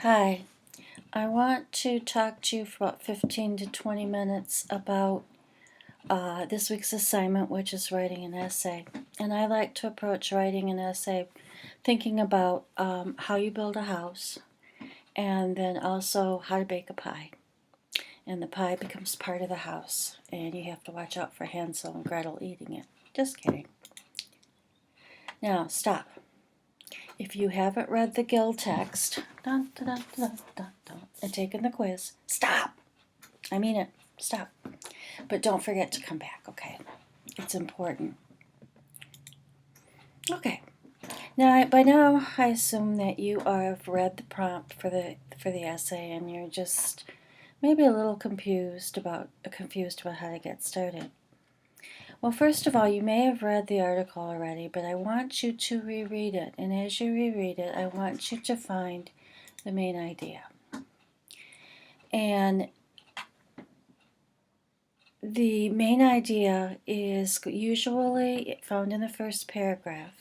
Hi, I want to talk to you for about 15 to 20 minutes about this week's assignment, which is writing an essay. And I like to approach writing an essay thinking about how you build a house and then also how to bake a pie. And the pie becomes part of the house, and you have to watch out for Hansel and Gretel eating it. Just kidding. Now, stop. If you haven't read the Guild text and taken the quiz, stop. I mean it. Stop. But don't forget to come back, okay? It's important. Okay. Now, by now, I assume that you have read the prompt for the essay, and you're just maybe a little confused about how to get started. Well, first of all, you may have read the article already, but I want you to reread it. And as you reread it, I want you to find the main idea. And the main idea is usually found in the first paragraph.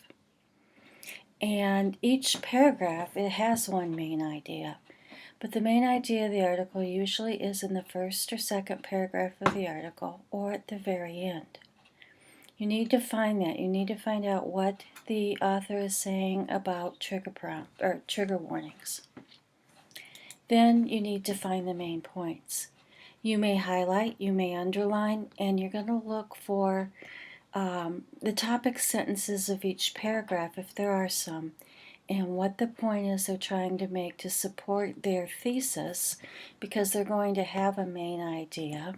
And each paragraph, it has one main idea. But the main idea of the article usually is in the first or second paragraph of the article or at the very end. You need to find that. You need to find out what the author is saying about trigger warnings. Then you need to find the main points. You may highlight, you may underline, and you're going to look for the topic sentences of each paragraph, if there are some, and what the point is they're trying to make to support their thesis, because they're going to have a main idea.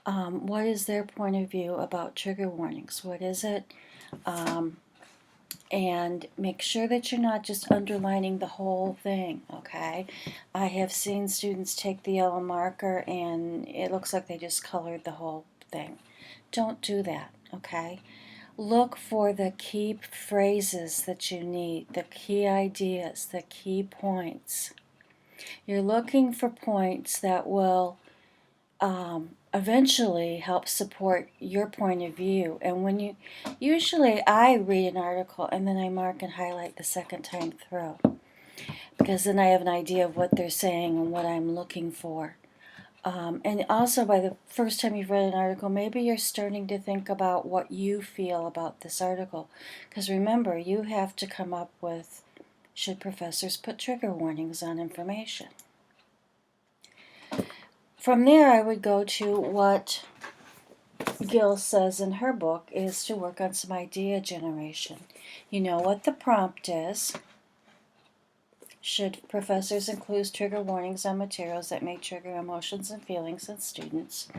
What is their point of view about trigger warnings? What is it? And make sure that you're not just underlining the whole thing, okay? I have seen students take the yellow marker and it looks like they just colored the whole thing. Don't do that, okay? Look for the key phrases that you need, the key ideas, the key points. You're looking for points that will eventually help support your point of view. And usually I read an article and then I mark and highlight the second time through, because then I have an idea of what they're saying and what I'm looking for. And also, by the first time you've read an article, maybe you're starting to think about what you feel about this article. Because remember, you have to come up with, should professors put trigger warnings on information? From there, I would go to what Gill says in her book is to work on some idea generation. You know what the prompt is. Should professors include trigger warnings on materials that may trigger emotions and feelings in students?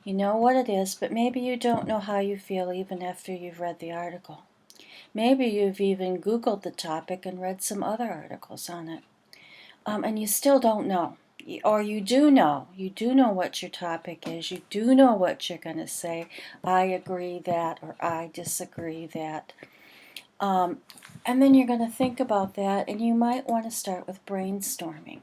You know what it is, but maybe you don't know how you feel even after you've read the article. Maybe you've even Googled the topic and read some other articles on it. And you still don't know. Or you do know what your topic is. You do know what you're going to say. I agree that, or I disagree that. And then you're going to think about that, and you might want to start with brainstorming.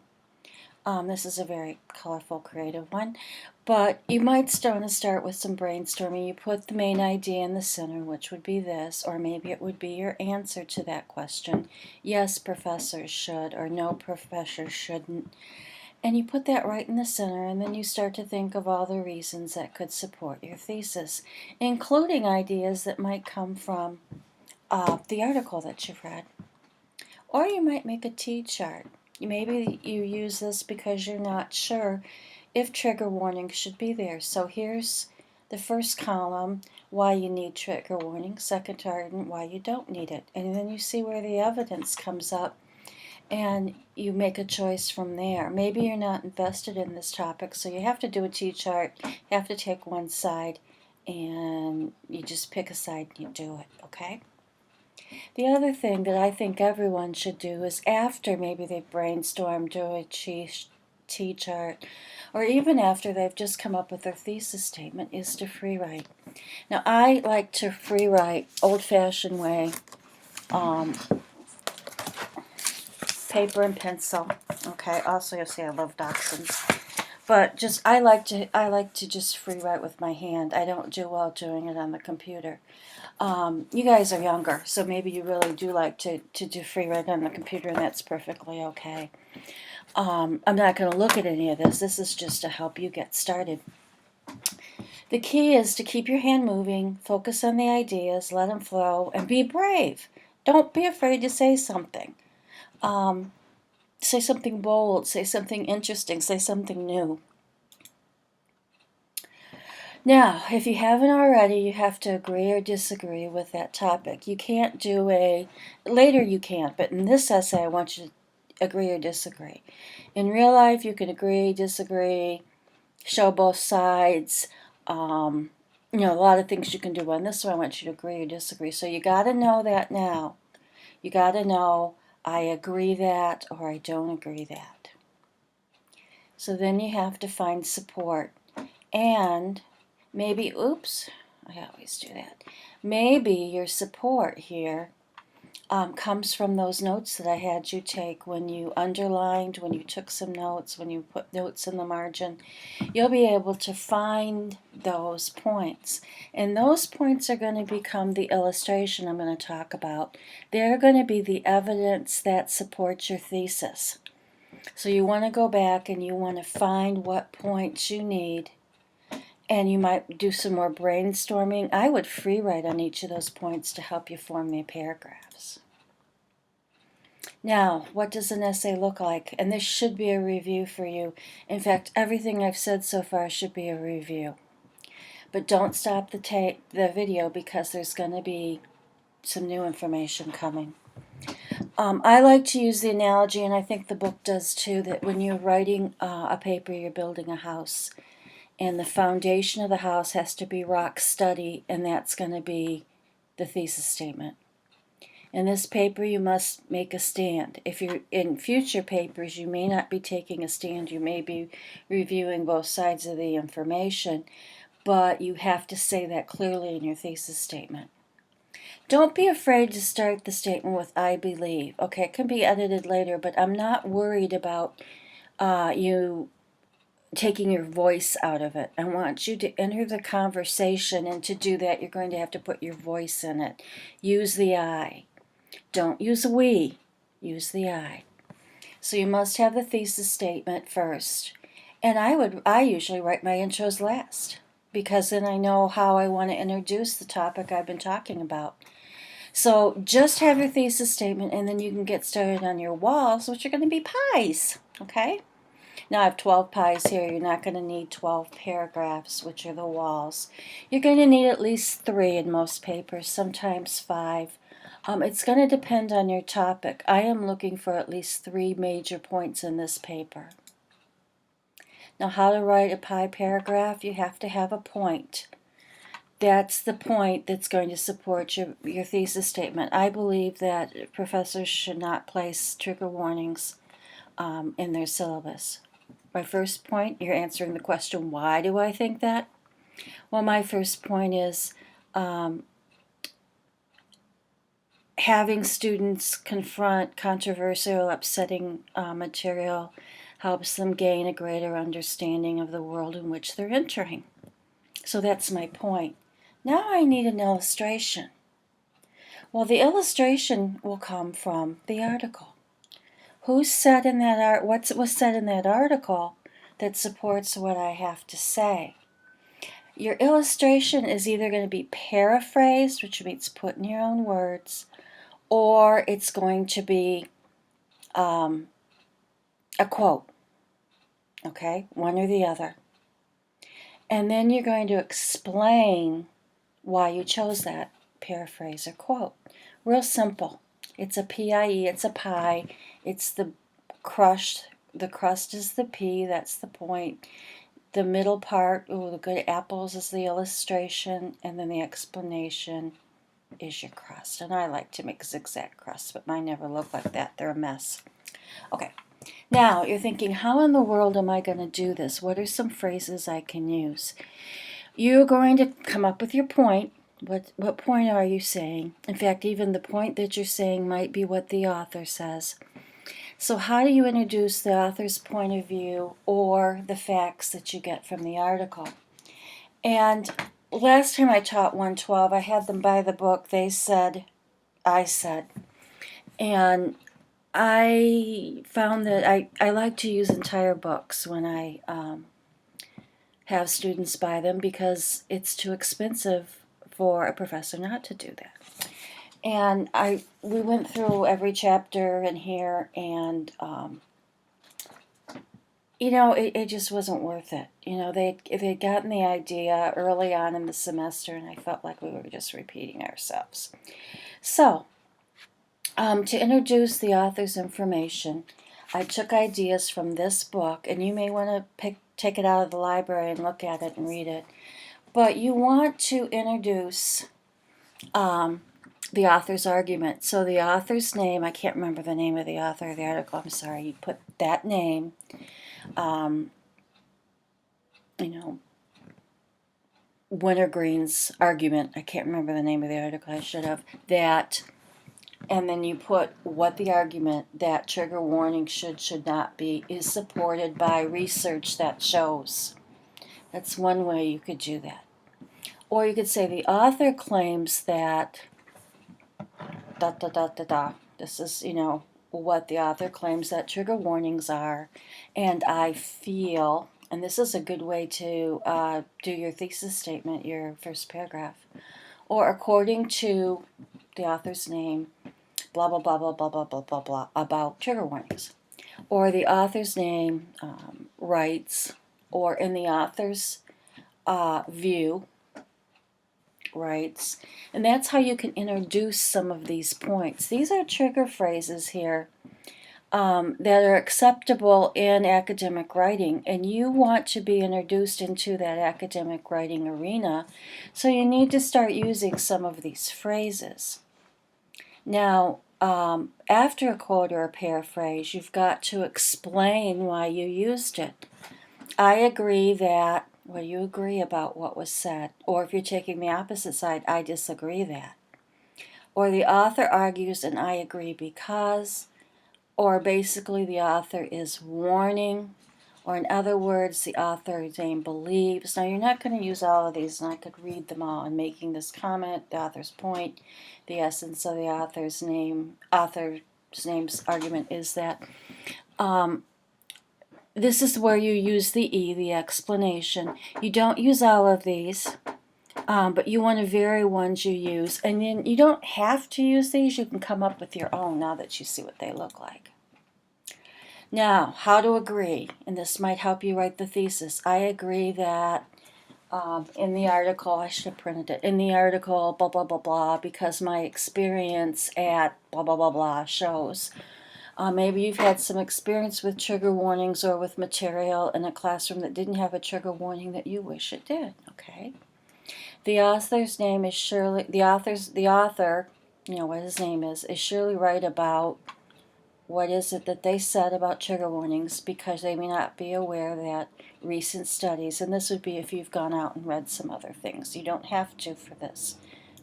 This is a very colorful, creative one, but you might want to start with some brainstorming. You put the main idea in the center, which would be this, or maybe it would be your answer to that question. Yes, professors should, or no, professors shouldn't. And you put that right in the center, and then you start to think of all the reasons that could support your thesis, including ideas that might come from the article that you've read. Or you might make a T-chart. Maybe you use this because you're not sure if trigger warnings should be there. So here's the first column, why you need trigger warning, second target, why you don't need it. And then you see where the evidence comes up, and you make a choice from there. Maybe you're not invested in this topic, so you have to do a T-chart. You have to take one side, and you just pick a side and you do it, okay? The other thing that I think everyone should do is, after maybe they've brainstormed, do a T-chart, or even after they've just come up with their thesis statement, is to free write. Now, I like to free write old-fashioned way, paper and pencil. Okay, also you'll see I love dachshunds. But just I like to just free write with my hand. I don't do well doing it on the computer. You guys are younger, so maybe you really do like to do free write on the computer, and that's perfectly okay. I'm not going to look at any of this. This is just to help you get started. The key is to keep your hand moving, focus on the ideas, let them flow, and be brave. Don't be afraid to say something. Say something bold, say something interesting, say something new. Now, if you haven't already, you have to agree or disagree with that topic. You can't do later you can't, but in this essay I want you to agree or disagree. In real life you can agree, disagree, show both sides. A lot of things you can do. On this one I want you to agree or disagree. So you got to know that now. You got to know I agree that or I don't agree that. So then you have to find support. And maybe, oops, I always do that. Maybe your support here comes from those notes that I had you take when you underlined, when you took some notes, when you put notes in the margin. You'll be able to find those points. And those points are going to become the illustration I'm going to talk about. They're going to be the evidence that supports your thesis. So you want to go back and you want to find what points you need. And you might do some more brainstorming. I would free write on each of those points to help you form the paragraphs. Now, what does an essay look like? And this should be a review for you. In fact, everything I've said so far should be a review. But don't stop the video because there's going to be some new information coming. I like to use the analogy, and I think the book does too, that when you're writing a paper, you're building a house. And the foundation of the house has to be rock steady, and that's going to be the thesis statement. In this paper, you must make a stand. If you're in future papers, you may not be taking a stand. You may be reviewing both sides of the information, but you have to say that clearly in your thesis statement. Don't be afraid to start the statement with I believe. Okay, it can be edited later, but I'm not worried about you taking your voice out of it. I want you to enter the conversation, and to do that, you're going to have to put your voice in it. Use the I. Don't use we. Use the I. So you must have the thesis statement first. And I usually write my intros last, because then I know how I want to introduce the topic I've been talking about. So just have your thesis statement, and then you can get started on your walls, which are going to be pies. Okay? Now I have 12 pies here. You're not going to need 12 paragraphs, which are the walls. You're going to need at least 3 in most papers, sometimes 5. It's going to depend on your topic. I am looking for at least 3 major points in this paper. Now, how to write a pie paragraph? You have to have a point. That's the point that's going to support your thesis statement. I believe that professors should not place trigger warnings in their syllabus. My first point, you're answering the question, why do I think that? Well, my first point is having students confront controversial, upsetting material helps them gain a greater understanding of the world in which they're entering. So that's my point. Now I need an illustration. Well, the illustration will come from the article. Who said in that what was said in that article that supports what I have to say? Your illustration is either going to be paraphrased, which means put in your own words, or it's going to be a quote. Okay, one or the other. And then you're going to explain why you chose that paraphrase or quote. Real simple. It's a PIE, it's a pie. It's the crust is the P, that's the point. The middle part, the good apples, is the illustration, and then the explanation is your crust. And I like to make zigzag crusts, but mine never look like that. They're a mess. Okay. Now, you're thinking, how in the world am I going to do this? What are some phrases I can use? You're going to come up with your point. What point are you saying? In fact, even the point that you're saying might be what the author says. So how do you introduce the author's point of view or the facts that you get from the article? And last time I taught 112, I had them buy the book They Said, I Said. And I found that I like to use entire books when I have students buy them because it's too expensive for a professor not to do that. And we went through every chapter in here, and it just wasn't worth it. They'd gotten the idea early on in the semester, and I felt like we were just repeating ourselves. So, to introduce the author's information, I took ideas from this book, and you may want to take it out of the library and look at it and read it. But you want to introduce the author's argument. So the author's name, I can't remember the name of the author of the article, I'm sorry, you put that name, Wintergreen's argument, I can't remember the name of the article, I should have, that, and then you put what the argument that trigger warning should not be is supported by research that shows. That's one way you could do that. Or you could say the author claims that This is, what the author claims that trigger warnings are, and I feel, and this is a good way to do your thesis statement, your first paragraph, or according to the author's name, blah, blah, blah, blah, blah, blah, blah, blah, blah, about trigger warnings. Or the author's name writes, or in the author's view, writes, and that's how you can introduce some of these points. These are trigger phrases here that are acceptable in academic writing, and you want to be introduced into that academic writing arena, so you need to start using some of these phrases. Now, after a quote or a paraphrase, you've got to explain why you used it. I agree that, well, you agree about what was said. Or if you're taking the opposite side, I disagree that. Or the author argues and I agree because. Or basically the author is warning. Or in other words, the author's name believes. Now you're not going to use all of these, and I could read them all. I'm making this comment, the author's point, the essence of the author's name's argument is that. This is where you use the E, the explanation. You don't use all of these, but you want to vary ones you use. And then you don't have to use these. You can come up with your own now that you see what they look like. Now, how to agree. And this might help you write the thesis. I agree that in the article, I should have printed it, in the article, blah, blah, blah, blah, because my experience at blah, blah, blah, blah shows. Maybe you've had some experience with trigger warnings or with material in a classroom that didn't have a trigger warning that you wish it did. Okay. The author's name is surely, the author, what his name is surely right about what is it that they said about trigger warnings, because they may not be aware that recent studies, and this would be if you've gone out and read some other things. You don't have to for this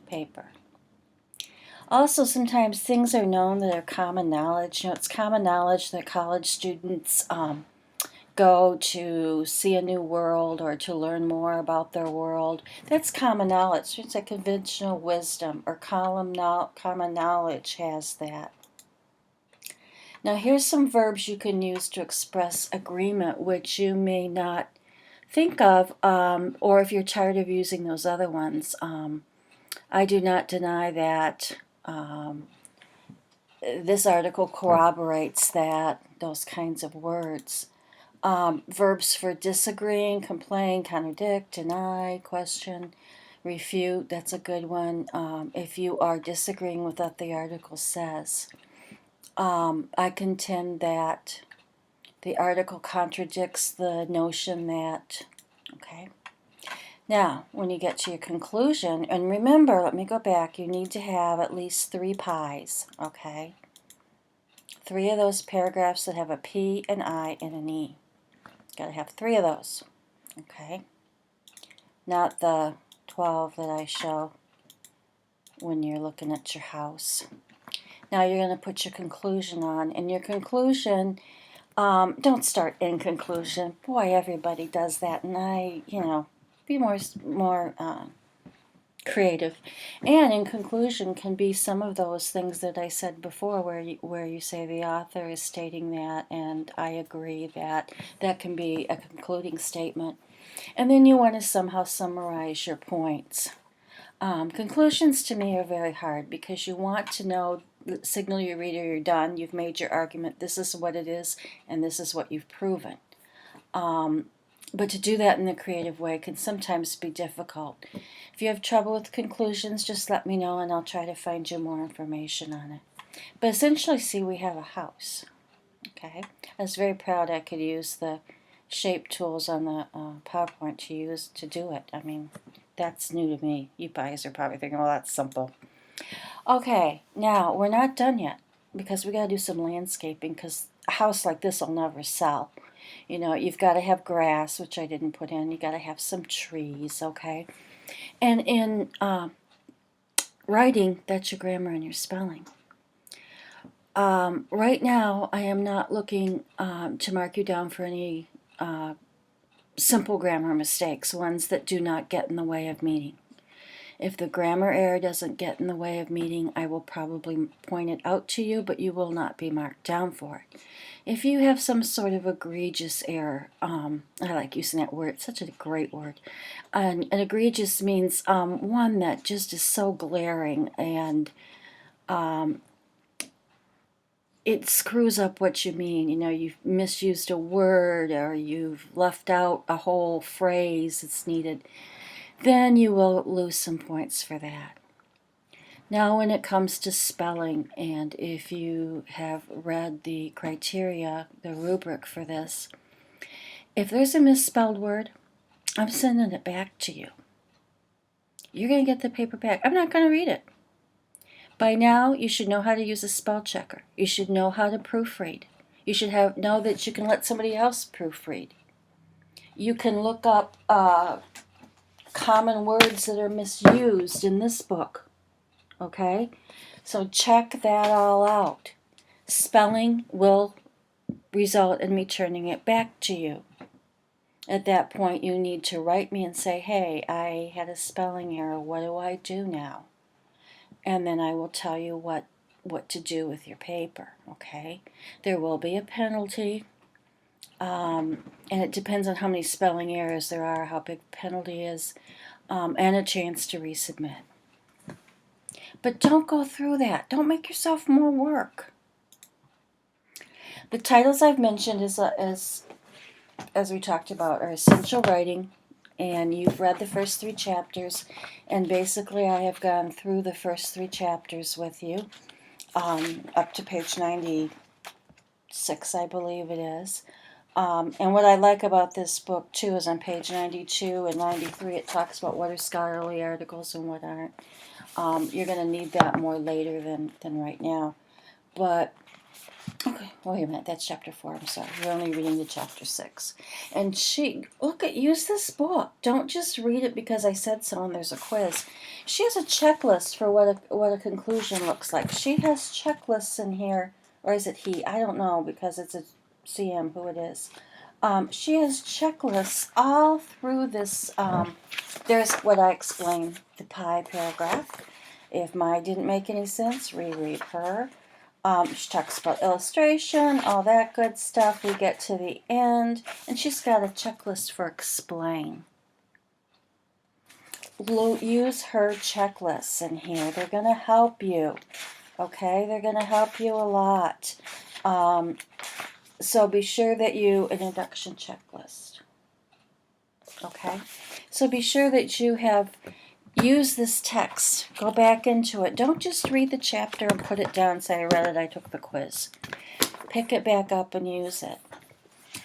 paper. Also, sometimes things are known that are common knowledge. It's common knowledge that college students go to see a new world or to learn more about their world. That's common knowledge. It's a conventional wisdom, or common knowledge has that. Now, here's some verbs you can use to express agreement, which you may not think of, or if you're tired of using those other ones. I do not deny that. This article corroborates that, those kinds of words. Verbs for disagreeing, complain, contradict, deny, question, refute, that's a good one. If you are disagreeing with what the article says. I contend that the article contradicts the notion that, okay. Now, when you get to your conclusion, and remember, let me go back, you need to have at least 3 pies, okay? 3 of those paragraphs that have a P, an I, and an E. Got to have 3 of those, okay? Not the 12 that I show when you're looking at your house. Now you're going to put your conclusion on, and your conclusion, don't start in conclusion. Boy, everybody does that, and be more creative. And in conclusion can be some of those things that I said before, where you say the author is stating that, and I agree that. That can be a concluding statement. And then you want to somehow summarize your points. Conclusions to me are very hard because you want to signal your reader you're done, you've made your argument, this is what it is, and this is what you've proven. But to do that in a creative way can sometimes be difficult. If you have trouble with conclusions, just let me know and I'll try to find you more information on it. But essentially, see, we have a house. Okay, I was very proud I could use the shape tools on the PowerPoint to do it. I mean, that's new to me. You guys are probably thinking, well, that's simple. Okay, now we're not done yet because we got to do some landscaping because a house like this will never sell. You've got to have grass, which I didn't put in. You got to have some trees, okay? And in writing, that's your grammar and your spelling. Right now, I am not looking to mark you down for any simple grammar mistakes, ones that do not get in the way of meaning. If the grammar error doesn't get in the way of meaning, I will probably point it out to you, but you will not be marked down for it. If you have some sort of egregious error, I like using that word, it's such a great word. An egregious means one that just is so glaring and it screws up what you mean. You've misused a word or you've left out a whole phrase that's needed. Then you will lose some points for that. Now when it comes to spelling, and if you have read the criteria, the rubric for this, if there's a misspelled word, I'm sending it back to you. You're going to get the paper back. I'm not going to read it. By now, you should know how to use a spell checker. You should know how to proofread. You should know that you can let somebody else proofread. You can look up common words that are misused in this book. Okay? So check that all out. Spelling will result in me turning it back to you. At that point, you need to write me and say, hey, I had a spelling error. What do I do now? And then I will tell you what to do with your paper, okay? There will be a penalty, and it depends on how many spelling errors there are, how big the penalty is, and a chance to resubmit. But don't go through that. Don't make yourself more work. The titles I've mentioned, as we talked about, are essential writing, and you've read the first 3 chapters, and basically I have gone through the first 3 chapters with you, up to page 96, I believe it is. And what I like about this book, too, is on page 92 and 93, it talks about what are scholarly articles and what aren't. You're going to need that more later than right now. But, okay, wait a minute, that's chapter 4, I'm sorry. We're only reading to chapter 6. And use this book. Don't just read it because I said so and there's a quiz. She has a checklist for what a conclusion looks like. She has checklists in here, or is it he? I don't know because it's a CM who it is. She has checklists all through this. There's what I explained, the pie paragraph. If mine didn't make any sense, reread her. She talks about illustration, all that good stuff. We get to the end, and she's got a checklist for explain. Use her checklists in here. They're going to help you. Okay? They're going to help you a lot. So be sure that introduction checklist. Okay? So be sure that you have used this text. Go back into it. Don't just read the chapter and put it down and say, I read it, I took the quiz. Pick it back up and use it.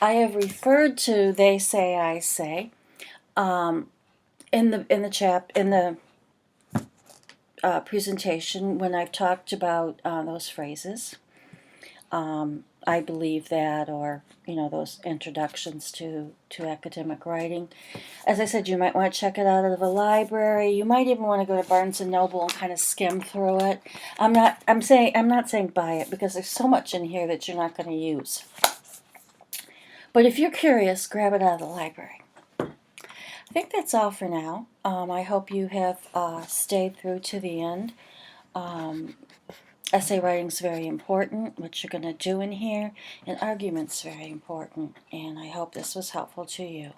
I have referred to they say, I say in the presentation when I've talked about those phrases. I believe that, or those introductions to academic writing. As I said, you might want to check it out of the library. You might even want to go to Barnes and Noble and kind of skim through it. I'm not saying buy it, because there's so much in here that you're not going to use. But if you're curious, grab it out of the library. I think that's all for now. I hope you have stayed through to the end. Essay writing is very important, what you're going to do in here, and argument's very important, and I hope this was helpful to you.